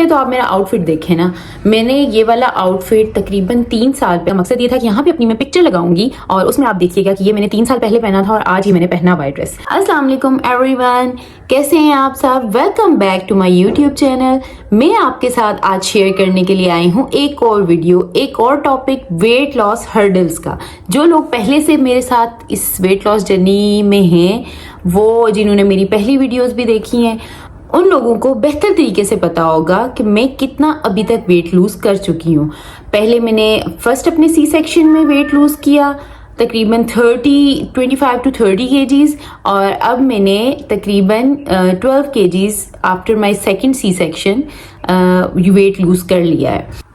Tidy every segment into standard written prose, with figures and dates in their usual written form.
पहले तो आप मेरा आउटफिट देखें ना। मैंने ये वाला आउटफिट तकरीबन 3 साल पहले, मकसद ये था कि यहाँ पे अपनी मैं पिक्चर लगाऊंगी और उसमें आप देखिएगा कि ये मैंने 3 साल पहले पहना था और आज ही मैंने पहना हुआ ड्रेस। अस्सलाम वालेकुम एवरीवन, कैसे हैं आप सब? Welcome back to my YouTube channel. मैं आपके साथ आज शेयर करने के लिए आई हूँ एक और वीडियो, एक और टॉपिक, वेट लॉस हर्डल्स का। जो लोग पहले से मेरे साथ इस वेट लॉस जर्नी में हैं, वो जिन्होंने मेरी पहली वीडियोस भी देखी हैं, उन लोगों को बेहतर तरीके से पता होगा कि मैं कितना अभी तक वेट लूज कर चुकी हूँ। पहले मैंने फर्स्ट अपने सी सेक्शन में वेट लूज किया तकरीबन 25 to 30 kgs और अब मैंने तकरीबन 12 kgs after my second C section weight lose कर लिया है।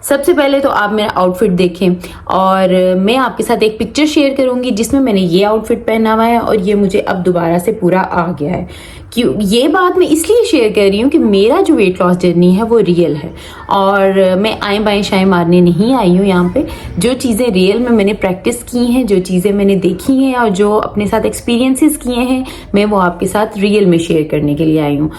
सबसे पहले तो आप मेरा आउटफिट देखें और मैं आपके साथ एक पिक्चर शेयर करूंगी जिसमें मैंने ये आउटफिट पहना हुआ है और ये मुझे अब दोबारा से पूरा आ गया है। क्यों ये बात मैं इसलिए शेयर कर रही हूँ कि मेरा जो वेट लॉस जर्नी है वो रियल है और मैं आएँ बाएँ शाएँ मारने नहीं आई हूँ यहाँ पे। जो चीज़ें रियल में मैंने प्रैक्टिस की हैं, जो चीज़ें मैंने देखी हैं और जो अपने साथ एक्सपीरियंसेस किए हैं, मैं वो आपके साथ रियल में शेयर करने के लिए आई हूँ।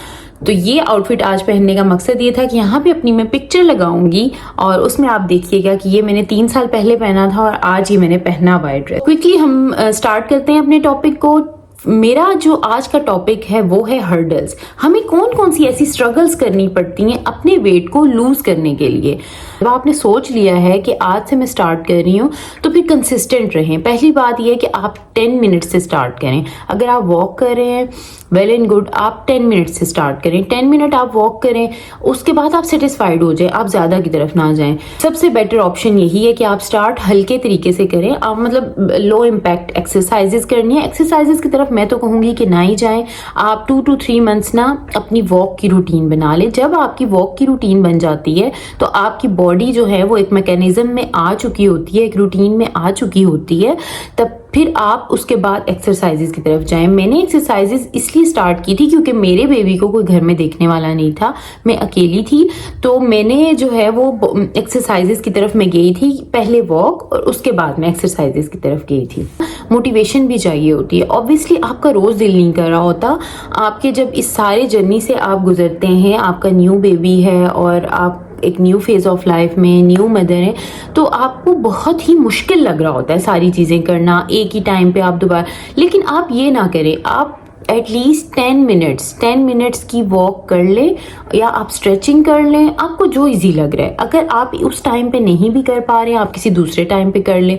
तो ये आउटफिट आज पहनने का मकसद ये था कि यहाँ पे अपनी मैं पिक्चर लगाऊंगी और उसमें आप देखिएगा कि ये मैंने 3 साल पहले पहना था और आज ही मैंने पहना हुआ है ड्रेस। क्विकली हम स्टार्ट करते हैं अपने टॉपिक को। मेरा जो आज का टॉपिक है वो है हर्डल्स। हमें कौन कौन सी ऐसी स्ट्रगल्स करनी पड़ती हैं अपने वेट को लूज करने के लिए। जब आपने सोच लिया है कि आज से मैं स्टार्ट कर रही हूँ तो फिर कंसिस्टेंट रहें। पहली बात यह है कि आप 10 मिनट से स्टार्ट करें। अगर आप वॉक कर रहे हैं, वेल एंड गुड, आप 10 मिनट से स्टार्ट करें। 10 मिनट आप वॉक करें, उसके बाद आप सेटिस्फाइड हो जाए, आप ज्यादा की तरफ ना जाएं। सबसे बेटर ऑप्शन यही है कि आप स्टार्ट हल्के तरीके से करें। आप मतलब लो इम्पैक्ट एक्सरसाइजेस करनी है। एक्सरसाइजेस की तरफ मैं तो कहूंगी कि ना ही जाएं। आप 2 to 3 मंथ्स ना अपनी वॉक की रूटीन बना लें। जब आपकी वॉक की रूटीन बन जाती है तो आपकी बॉडी जो है वो एक मैकेनिज्म में आ चुकी होती है, एक रूटीन में आ चुकी होती है, तब फिर आप उसके बाद एक्सरसाइजेस की तरफ जाएं। मैंने एक्सरसाइजेस इसलिए स्टार्ट की थी क्योंकि मेरे बेबी को कोई घर में देखने वाला नहीं था, मैं अकेली थी। तो मैंने जो है वो एक्सरसाइजेस की तरफ मैं गई थी, पहले वॉक और उसके बाद मैं एक्सरसाइजेस की तरफ गई थी। मोटिवेशन भी चाहिए होती है। ऑब्वियसली आपका रोज दिल नहीं कर रहा होता। आपके जब इस सारे जर्नी से आप गुजरते हैं, आपका न्यू बेबी है और आप एक न्यू फेज ऑफ लाइफ में न्यू मदर है, तो आपको बहुत ही मुश्किल लग रहा होता है सारी चीजें करना एक ही टाइम पे आप दोबारा। लेकिन आप ये ना करें, आप एटलीस्ट 10 मिनट्स की वॉक कर लें या आप स्ट्रेचिंग कर लें, आपको जो इजी लग रहा है। अगर आप उस टाइम पे नहीं भी कर पा रहे हैं, आप किसी दूसरे टाइम पे कर लें।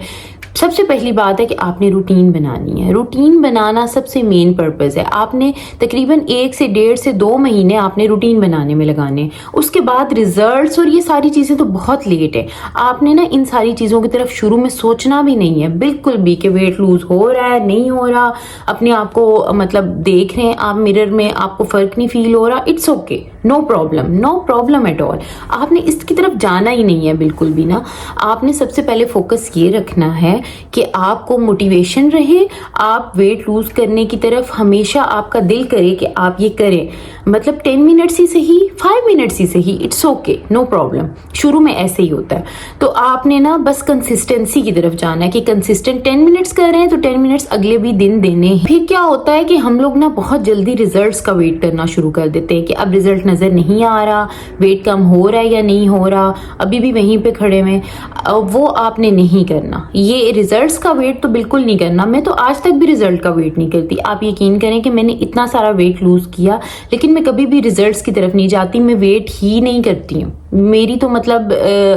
सबसे पहली बात है कि आपने रूटीन बनानी है। रूटीन बनाना सबसे मेन पर्पस है। आपने तकरीबन 1 से 1.5 से 2 महीने आपने रूटीन बनाने में लगाने। उसके बाद रिजल्ट्स और ये सारी चीजें तो बहुत लेट है। आपने ना इन सारी चीजों की तरफ शुरू में सोचना भी नहीं है बिल्कुल भी कि वेट लूज हो रहा है नहीं हो रहा। अपने आप को मतलब देख रहे हैं आप मिरर में, आपको फर्क नहीं फील हो रहा, it's okay, no problem at all. आपने इसकी तरफ जाना ही नहीं है बिल्कुल भी ना। आपने सबसे पहले फोकस ये रखना है कि आपको मोटिवेशन रहे, आप वेट लूज करने की तरफ हमेशा आपका दिल करे कि आप ये करें। मतलब 10 मिनट्स ही सही, 5 मिनट्स ही सही, इट्स ओके, नो प्रॉब्लम। शुरू में ऐसे ही होता है। तो आपने ना बस कंसिस्टेंसी की तरफ जाना है कि कंसिस्टेंट 10 मिनट्स कर रहे हैं तो 10 मिनट्स अगले भी दिन देने हैं। फिर क्या होता है कि हम लोग ना बहुत जल्दी रिजल्ट्स का वेट करना शुरू कर देते हैं कि अब रिजल्ट नजर नहीं आ रहा, वेट कम हो रहा है या नहीं हो रहा, अभी भी वहीं पे खड़े में। वो आपने नहीं करना। ये रिजल्ट्स का वेट तो बिल्कुल नहीं करना। मैं तो आज तक भी रिजल्ट का वेट नहीं करती। आप यकीन करें कि मैंने इतना सारा वेट लूज किया लेकिन मैं कभी भी रिजल्ट्स की तरफ नहीं जाती। मैं वेट ही नहीं करती हूँ। मेरी तो मतलब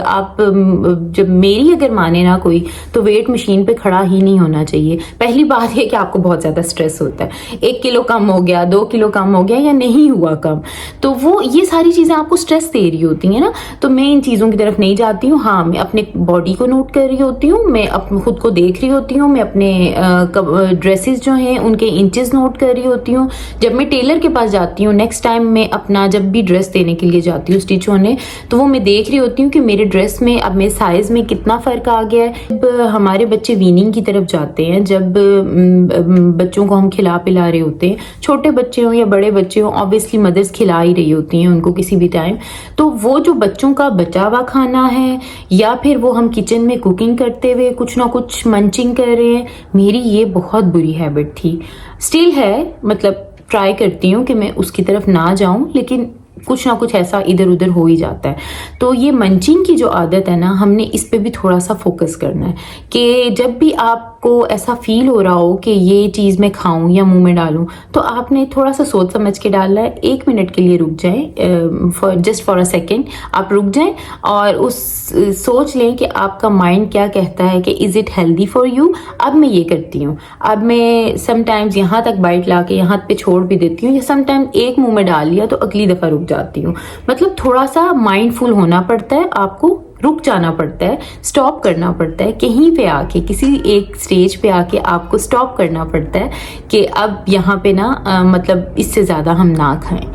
आप जब मेरी अगर माने ना कोई, तो वेट मशीन पे खड़ा ही नहीं होना चाहिए। पहली बात है कि आपको बहुत ज्यादा स्ट्रेस होता है। 1 किलो कम हो गया, 2 किलो कम हो गया या नहीं हुआ कम, तो वो ये सारी चीजें आपको स्ट्रेस दे रही होती है ना। तो मैं इन चीजों की तरफ नहीं जाती हूँ। हाँ, मैं अपने बॉडी को नोट कर रही होती हूँ, मैं खुद को देख रही होती हूँ, मैं अपने ड्रेसेस जो हैं उनके इंचेस नोट कर रही होती हूँ। जब मैं टेलर के पास जाती हूँ नेक्स्ट टाइम, मैं अपना जब भी ड्रेस देने के लिए जाती हूँ स्टिच होने, तो वो मैं देख रही होती हूँ कि मेरे ड्रेस में अब मेरे साइज में कितना फर्क आ गया है। जब हमारे बच्चे वीनिंग की तरफ जाते हैं, जब बच्चों को हम खिला पिला रहे होते हैं, छोटे बच्चे हों या बड़े बच्चे हों, ऑब्वियसली मदर्स खिला ही रही होती हैं उनको किसी भी टाइम। तो वो जो बच्चों का बचा हुआ खाना है या फिर वो हम किचन में कुकिंग करते हुए कुछ ना कुछ मंचिंग कर रहे हैं, मेरी ये बहुत बुरी हैबिट थी, स्टिल है। मतलब ट्राई करती हूँ कि मैं उसकी तरफ ना जाऊं, लेकिन कुछ ना कुछ ऐसा इधर उधर हो ही जाता है। तो ये मंचिंग की जो आदत है ना, हमने इस पे भी थोड़ा सा फोकस करना है कि जब भी आपको ऐसा फील हो रहा हो कि ये चीज़ मैं खाऊं या मुंह में डालूं, तो आपने थोड़ा सा सोच समझ के डालना है। 1 मिनट के लिए रुक जाएं, जस्ट फॉर अ सेकेंड आप रुक जाएं और उस सोच लें कि आपका माइंड क्या कहता है कि is it healthy for you. अब मैं ये करती हूँ, अब मैं समटाइम्स यहाँ तक बाइट ला के यहाँ पे छोड़ भी देती हूँ, या समटाइम एक मुंह में डाल लिया तो अगली दफ़ा रुक जाती हूँ। मतलब थोड़ा सा माइंडफुल होना पड़ता है, आपको रुक जाना पड़ता है, स्टॉप करना पड़ता है, कहीं पे आके किसी एक स्टेज पे आके आपको स्टॉप करना पड़ता है कि अब यहाँ पे ना मतलब इससे ज़्यादा हम ना खाएं।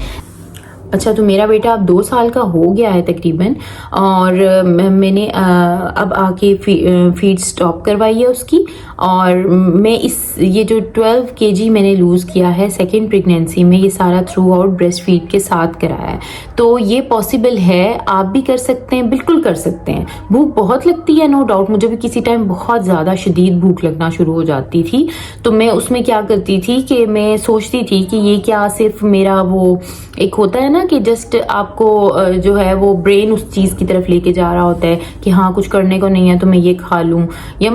अच्छा, तो मेरा बेटा अब 2 साल का हो गया है तकरीबन, और मैंने अब आके फीड स्टॉप करवाई है उसकी, और मैं ये जो 12 kg मैंने लूज़ किया है सेकेंड प्रेगनेंसी में, ये सारा थ्रू आउट ब्रेस्ट फीड के साथ कराया है। तो ये पॉसिबल है, आप भी कर सकते हैं, बिल्कुल कर सकते हैं। भूख बहुत लगती है, नो डाउट, मुझे भी किसी टाइम बहुत ज़्यादा शदीद भूख लगना शुरू हो जाती थी। तो मैं उसमें क्या करती थी कि मैं सोचती थी कि ये क्या सिर्फ मेरा वो एक होता है ना कि जस्ट आपको जो है वो ब्रेन उस चीज़ की तरफ लेके जा रहा होता है कि हाँ कुछ करने को नहीं है तो मैं ये खा लूँ, या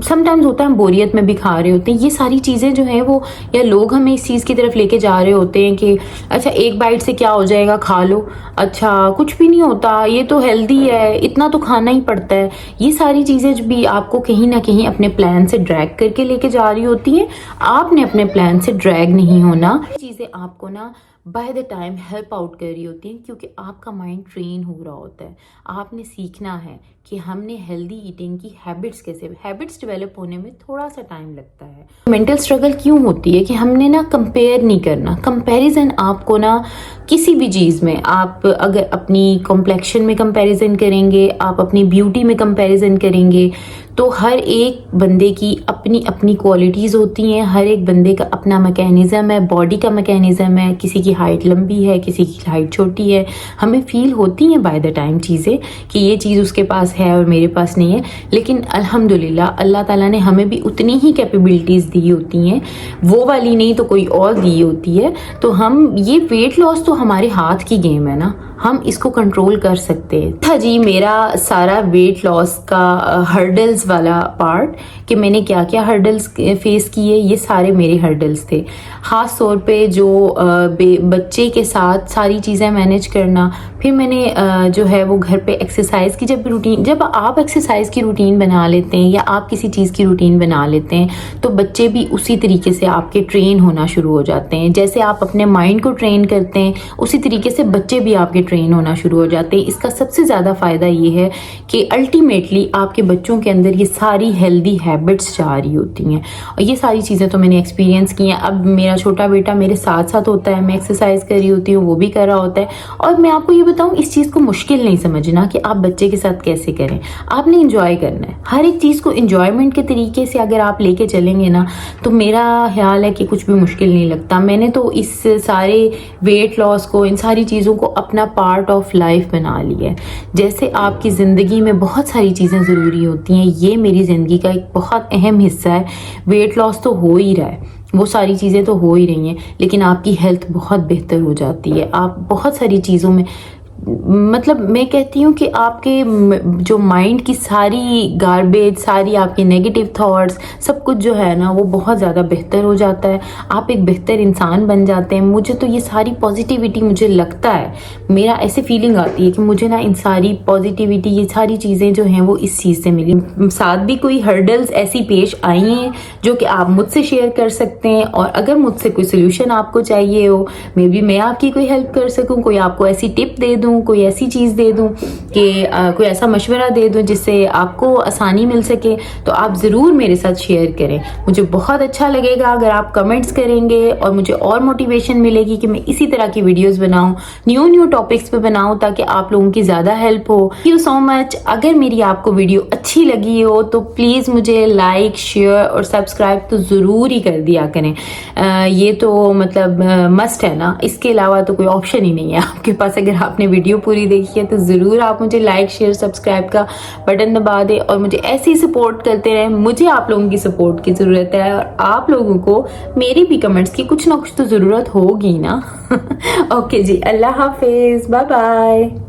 समटाइम्स होता है हम बोरियत में भी खा रहे होते हैं। ये सारी चीज़ें जो हैं वो, या लोग हमें इस चीज़ की तरफ लेके जा रहे होते हैं कि अच्छा एक बाइट से क्या हो जाएगा, खा लो, अच्छा कुछ भी नहीं होता, ये तो हेल्दी है, इतना तो खाना ही पड़ता है। ये सारी चीज़ें भी आपको कहीं ना कहीं अपने प्लान से ड्रैग करके लेके जा रही होती हैं। आपने अपने प्लान से ड्रैग नहीं होना, चीज़ें आपको ना by the time help out कर रही होती हैं, क्योंकि आपका माइंड ट्रेन हो रहा होता है। आपने सीखना है कि हमने हेल्दी ईटिंग की हैबिट्स डेवलप होने में थोड़ा सा टाइम लगता है। मेंटल स्ट्रगल क्यों होती है कि हमने ना कंपेयर नहीं करना। कंपैरिजन आपको ना किसी भी चीज़ में, आप अगर अपनी कॉम्प्लेक्शन में कंपैरिजन करेंगे, आप अपनी ब्यूटी में कंपैरिजन करेंगे, तो हर एक बंदे की अपनी अपनी क्वालिटीज़ होती हैं, हर एक बंदे का अपना मैकेनिज़्म है, बॉडी का मैकेनिज़्म है। किसी की हाइट लंबी है, किसी की हाइट छोटी है, हमें फील होती हैं बाय द टाइम चीज़ें कि ये चीज़ उसके पास है और मेरे पास नहीं है। लेकिन अल्हम्दुलिल्लाह अल्लाह ताला ने हमें भी उतनी ही कैपेबिलिटीज़ दी होती हैं, वो वाली नहीं तो कोई और दी होती है। तो हम ये वेट लॉस तो हमारे हाथ की गेम है ना, हम इसको कंट्रोल कर सकते हैं। था जी मेरा सारा वेट लॉस का हर्डल्स वाला पार्ट कि मैंने क्या क्या हर्डल्स फेस किए, ये सारे मेरे हर्डल्स थे। ख़ास तौर पे जो बच्चे के साथ सारी चीज़ें मैनेज करना, फिर मैंने जो है वो घर पे एक्सरसाइज की जब आप एक्सरसाइज की रूटीन बना लेते हैं या आप किसी चीज़ की रूटीन बना लेते हैं, तो बच्चे भी उसी तरीके से आपके ट्रेन होना शुरू हो जाते हैं। जैसे आप अपने माइंड को ट्रेन करते हैं, उसी तरीके से बच्चे भी आपके ट्रेन होना शुरू हो जाते हैं। इसका सबसे ज़्यादा फ़ायदा ये है कि अल्टीमेटली आपके बच्चों के अंदर ये सारी हेल्दी हैबिट्स जा रही होती हैं, और ये सारी चीज़ें तो मैंने एक्सपीरियंस की हैं। अब मेरा छोटा बेटा मेरे साथ साथ होता है, मैं एक्सरसाइज कर रही होती हूँ, वो भी कर रहा होता है। और मैं आपको ये बताऊँ, इस चीज़ को मुश्किल नहीं समझना कि आप बच्चे के साथ कैसे करें, आपने इंजॉय करना है। हर एक चीज़ को इंजॉयमेंट के तरीके से अगर आप लेके चलेंगे ना, तो मेरा ख्याल है कि कुछ भी मुश्किल नहीं लगता। मैंने तो इस सारे वेट लॉस को, इन सारी चीज़ों को अपना पार्ट ऑफ लाइफ बना लिया है। जैसे आपकी ज़िंदगी में बहुत सारी चीज़ें ज़रूरी होती हैं, ये मेरी ज़िंदगी का एक बहुत अहम हिस्सा है। वेट लॉस तो हो ही रहा है, वो सारी चीज़ें तो हो ही रही हैं, लेकिन आपकी हेल्थ बहुत बेहतर हो जाती है। आप बहुत सारी चीज़ों में, मतलब मैं कहती हूँ कि आपके जो माइंड की सारी गार्बेज, सारी आपके नेगेटिव थॉट्स, सब कुछ जो है ना वो बहुत ज़्यादा बेहतर हो जाता है। आप एक बेहतर इंसान बन जाते हैं। मुझे तो ये सारी पॉजिटिविटी, मुझे लगता है, मेरा ऐसे फीलिंग आती है कि मुझे ना इन सारी पॉजिटिविटी, ये सारी चीज़ें जो हैं वो इस चीज़ से मिली। साथ भी कोई हर्डल्स ऐसी पेश आई हैं जो कि आप मुझसे शेयर कर सकते हैं, और अगर मुझसे कोई सोल्यूशन आपको चाहिए हो, मे बी मैं आपकी कोई हेल्प कर सकूँ, कोई आपको ऐसी टिप दे दूँ, कोई ऐसी चीज़ दे दूं कि कोई ऐसा मशवरा दे दूं जिससे आपको आसानी मिल सके, तो आप ज़रूर मेरे साथ शेयर करें। मुझे बहुत अच्छा लगेगा अगर आप कमेंट्स करेंगे, और मुझे और मोटिवेशन मिलेगी कि मैं इसी तरह की वीडियोस बनाऊं, न्यू टॉपिक्स पे बनाऊं, ताकि आप लोगों की ज़्यादा हेल्प हो। Thank you so much. अगर मेरी आपको वीडियो अच्छी लगी हो तो प्लीज़ मुझे लाइक, शेयर और सब्सक्राइब तो ज़रूर ही कर दिया करें। ये तो मतलब मस्ट है ना, इसके अलावा तो कोई ऑप्शन ही नहीं है आपके पास। अगर आपने वीडियो पूरी देखी है तो ज़रूर आप मुझे लाइक शेयर सब्सक्राइब का बटन दबा दें और मुझे ऐसे ही सपोर्ट करते रहें। मुझे आप लोगों की सपोर्ट की ज़रूरत है और आप लोगों को मेरी भी कमेंट्स की कुछ ना कुछ तो ज़रूरत होगी ना। ओके जी, अल्लाह हाफिज़, बाय बाय।